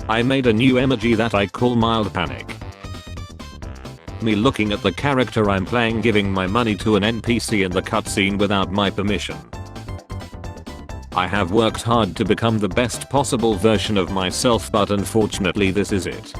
I made a new emoji that I call mild panic. Me looking at the character I'm playing giving my money to an NPC in the cutscene without my permission. I have worked hard to become the best possible version of myself, but unfortunately this is it.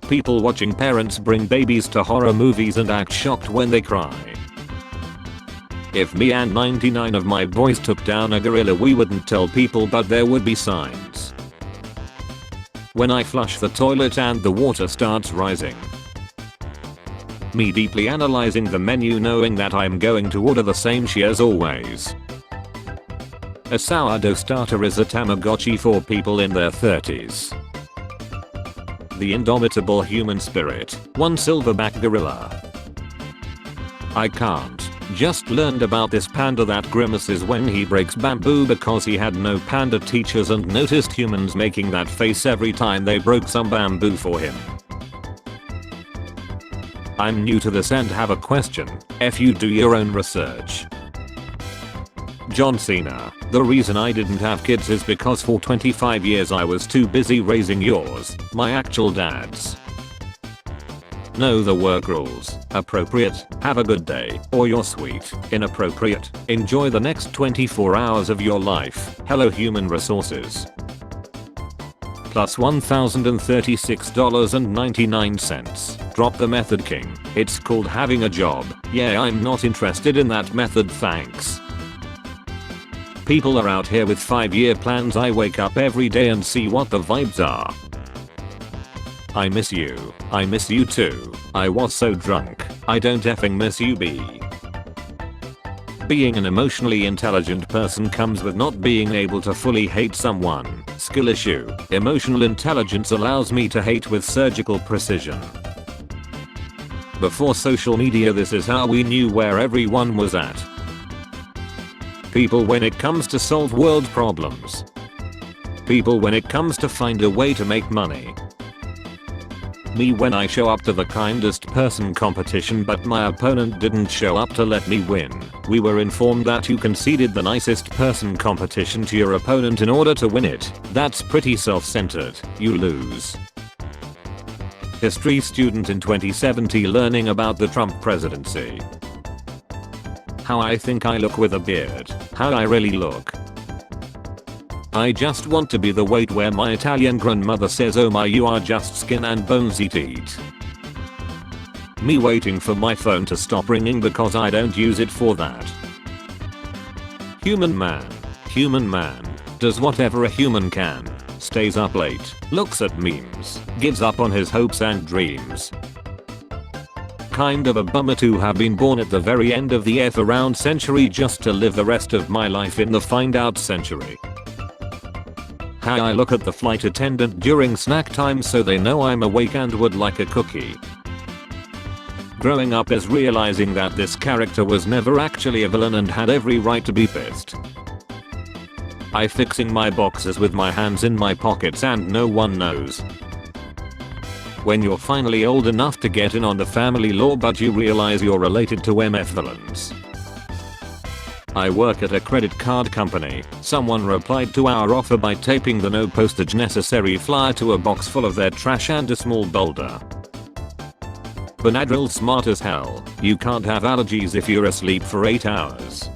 People watching parents bring babies to horror movies and act shocked when they cry. If me and 99 of my boys took down a gorilla, we wouldn't tell people, but there would be signs. When I flush the toilet and the water starts rising. Me deeply analyzing the menu knowing that I'm going to order the same shit as always. A sourdough starter is a Tamagotchi for people in their 30s. The indomitable human spirit, one silverback gorilla. I can't. Just learned about this panda that grimaces when he breaks bamboo because he had no panda teachers and noticed humans making that face every time they broke some bamboo for him. I'm new to this and have a question, if you do your own research. John Cena, the reason I didn't have kids is because for 25 years I was too busy raising yours, my actual dad's. Know the work rules. Appropriate, have a good day, or you're sweet. Inappropriate, enjoy the next 24 hours of your life. Hello human resources. Plus $1,036.99. Drop the method king. It's called having a job. Yeah, I'm not interested in that method, thanks. People are out here with 5-year plans. I wake up every day and see what the vibes are. I miss you. I miss you too. I was so drunk. I don't effing miss you, B. Being an emotionally intelligent person comes with not being able to fully hate someone. Skill issue. Emotional intelligence allows me to hate with surgical precision. Before social media, this is how we knew where everyone was at. People when it comes to solve world problems. People when it comes to find a way to make money. Me when I show up to the kindest person competition but my opponent didn't show up to let me win. We were informed that you conceded the nicest person competition to your opponent in order to win it. That's pretty self-centered. You lose. History student in 2070 learning about the Trump presidency. How I think I look with a beard. How I really look. I just want to be the weight where my Italian grandmother says, oh my, you are just skin and bones, eat. Me waiting for my phone to stop ringing because I don't use it for that. Human man does whatever a human can. Stays up late, looks at memes, gives up on his hopes and dreams. Kind of a bummer to have been born at the very end of the F around century just to live the rest of my life in the find out century. How I look at the flight attendant during snack time so they know I'm awake and would like a cookie. Growing up is realizing that this character was never actually a villain and had every right to be pissed. I fixing my boxes with my hands in my pockets and no one knows. When you're finally old enough to get in on the family law but you realize you're related to MF villains. I work at a credit card company. Someone replied to our offer by taping the no postage necessary flyer to a box full of their trash and a small boulder. Benadryl smart as hell. You can't have allergies if you're asleep for 8 hours.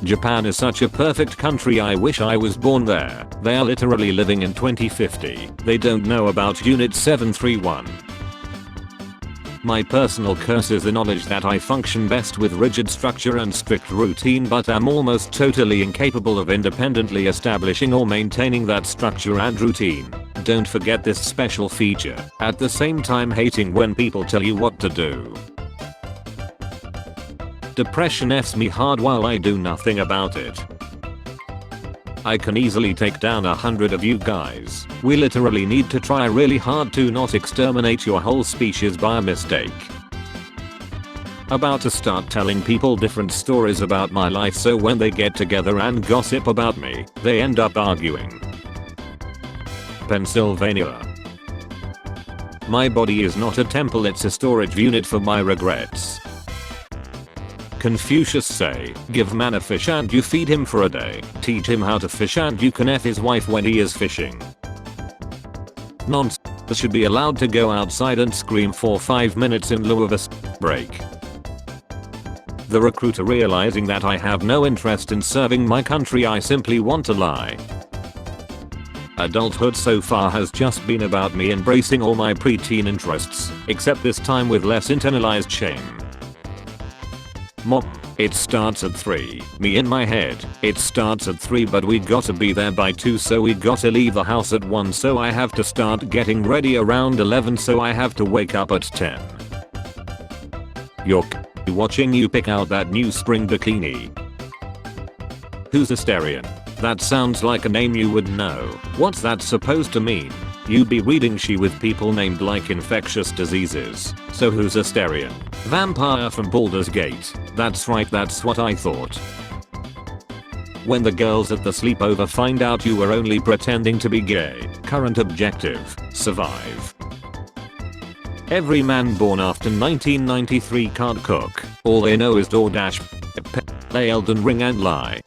Japan is such a perfect country. I wish I was born there. They are literally living in 2050. They don't know about Unit 731. My personal curse is the knowledge that I function best with rigid structure and strict routine, but am almost totally incapable of independently establishing or maintaining that structure and routine. Don't forget this special feature, at the same time hating when people tell you what to do. Depression F's me hard while I do nothing about it. I can easily take down 100 of you guys. We literally need to try really hard to not exterminate your whole species by a mistake. About to start telling people different stories about my life so when they get together and gossip about me, they end up arguing. Pennsylvania. My body is not a temple, it's a storage unit for my regrets. Confucius say, give man a fish and you feed him for a day. Teach him how to fish and you can F his wife when he is fishing. Nonsense. Should be allowed to go outside and scream for 5 minutes in lieu of a break. The recruiter realizing that I have no interest in serving my country, I simply want to lie. Adulthood so far has just been about me embracing all my preteen interests, except this time with less internalized shame. Mom, it starts at 3. Me in my head, it starts at 3 but we gotta be there by 2 so we gotta leave the house at 1 so I have to start getting ready around 11 so I have to wake up at 10. You're watching you pick out that new spring bikini. Who's a Asterian? That sounds like a name you would know. What's that supposed to mean? You be reading she with people named like infectious diseases. So who's Asterian? Vampire from Baldur's Gate. That's right, that's what I thought. When the girls at the sleepover find out you were only pretending to be gay. Current objective, survive. Every man born after 1993 can't cook. All they know is DoorDash, play Elden Ring and lie.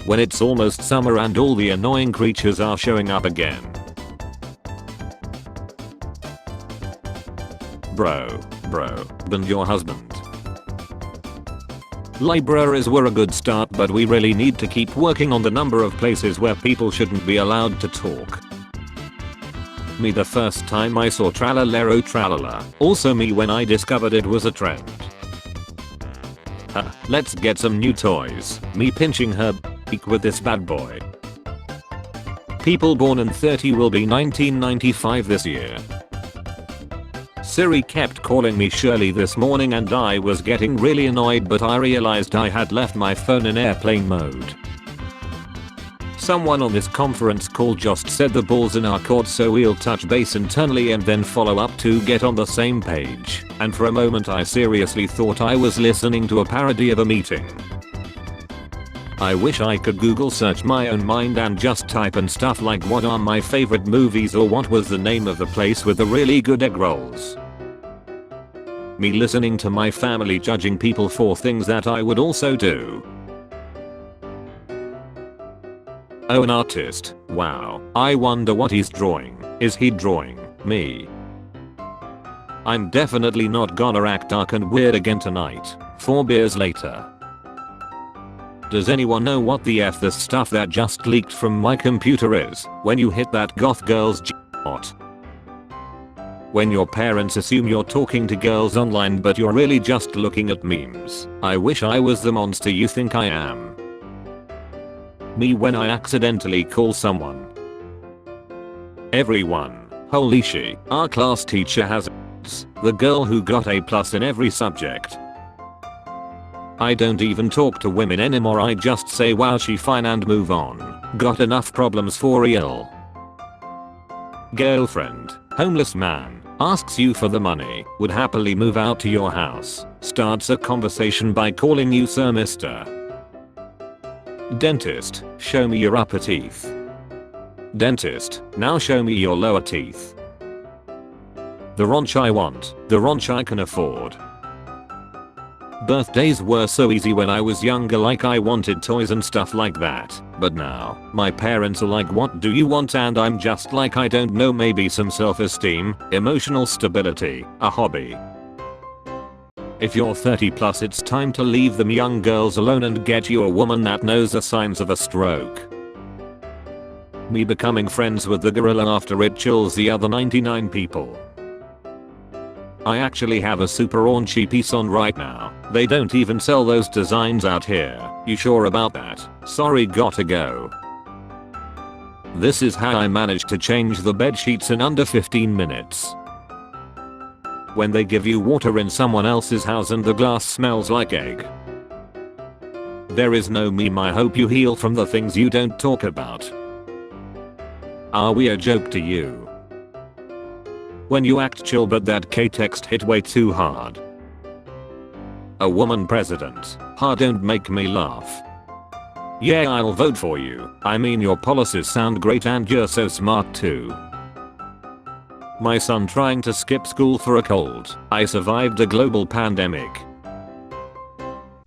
When it's almost summer and all the annoying creatures are showing up again. Bro, and your husband. Libraries were a good start but we really need to keep working on the number of places where people shouldn't be allowed to talk. Me the first time I saw Tralalero Tralala. Also me when I discovered it was a trend. Let's get some new toys. Me pinching her beak with this bad boy. People born in 30 will be 1995 this year. Siri kept calling me Shirley this morning and I was getting really annoyed but I realized I had left my phone in airplane mode. Someone on this conference call just said the ball's in our court so we'll touch base internally and then follow up to get on the same page. And for a moment I seriously thought I was listening to a parody of a meeting. I wish I could Google search my own mind and just type in stuff like what are my favorite movies or what was the name of the place with the really good egg rolls. Me listening to my family judging people for things that I would also do. Oh, an artist. Wow. I wonder what he's drawing. Is he drawing me? I'm definitely not gonna act dark and weird again tonight. 4 beers later. Does anyone know what the F this stuff that just leaked from my computer is? When you hit that goth girl's G-spot. When your parents assume you're talking to girls online but you're really just looking at memes. I wish I was the monster you think I am. Me when I accidentally call someone. Everyone. Holy shit. Our class teacher has the girl who got A+ in every subject. I don't even talk to women anymore, I just say wow she fine and move on. Got enough problems for real. Girlfriend, homeless man, asks you for the money, would happily move out to your house, starts a conversation by calling you sir mister. Dentist, show me your upper teeth. Dentist, now show me your lower teeth. The ranch I want, the ranch I can afford. Birthdays were so easy when I was younger, like I wanted toys and stuff like that, but now, my parents are like what do you want and I'm just like I don't know, maybe some self-esteem, emotional stability, a hobby. If you're 30+ it's time to leave them young girls alone and get you a woman that knows the signs of a stroke. Me becoming friends with the gorilla after it chills the other 99 people. I actually have a super raunchy piece on right now. They don't even sell those designs out here. You sure about that? Sorry, gotta go. This is how I managed to change the bed sheets in under 15 minutes. When they give you water in someone else's house and the glass smells like egg. There is no meme. I hope you heal from the things you don't talk about. Are we a joke to you? When you act chill but that K-text hit way too hard. A woman president. Ha, don't make me laugh. Yeah, I'll vote for you. I mean your policies sound great and you're so smart too. My son trying to skip school for a cold. I survived a global pandemic.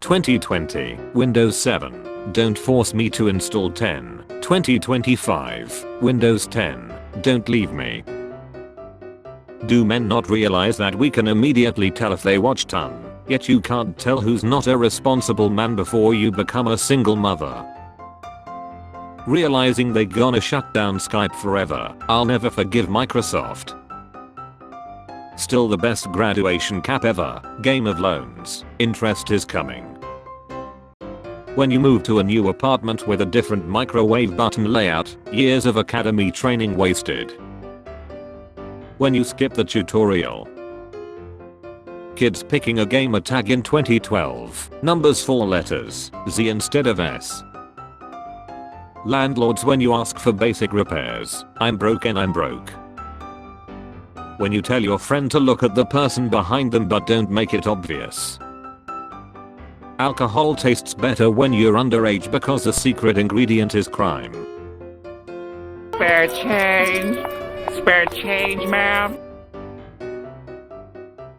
2020, Windows 7. Don't force me to install 10. 2025, Windows 10. Don't leave me. Do men not realize that we can immediately tell if they watch ton, yet you can't tell who's not a responsible man before you become a single mother? Realizing they gonna shut down Skype forever, I'll never forgive Microsoft. Still the best graduation cap ever, Game of Loans, interest is coming. When you move to a new apartment with a different microwave button layout, years of academy training wasted. When you skip the tutorial. Kids picking a gamer tag in 2012, numbers 4 letters, Z instead of S. Landlords when you ask for basic repairs, I'm broke and I'm broke. When you tell your friend to look at the person behind them but don't make it obvious. Alcohol tastes better when you're underage because the secret ingredient is crime. Spare change, ma'am.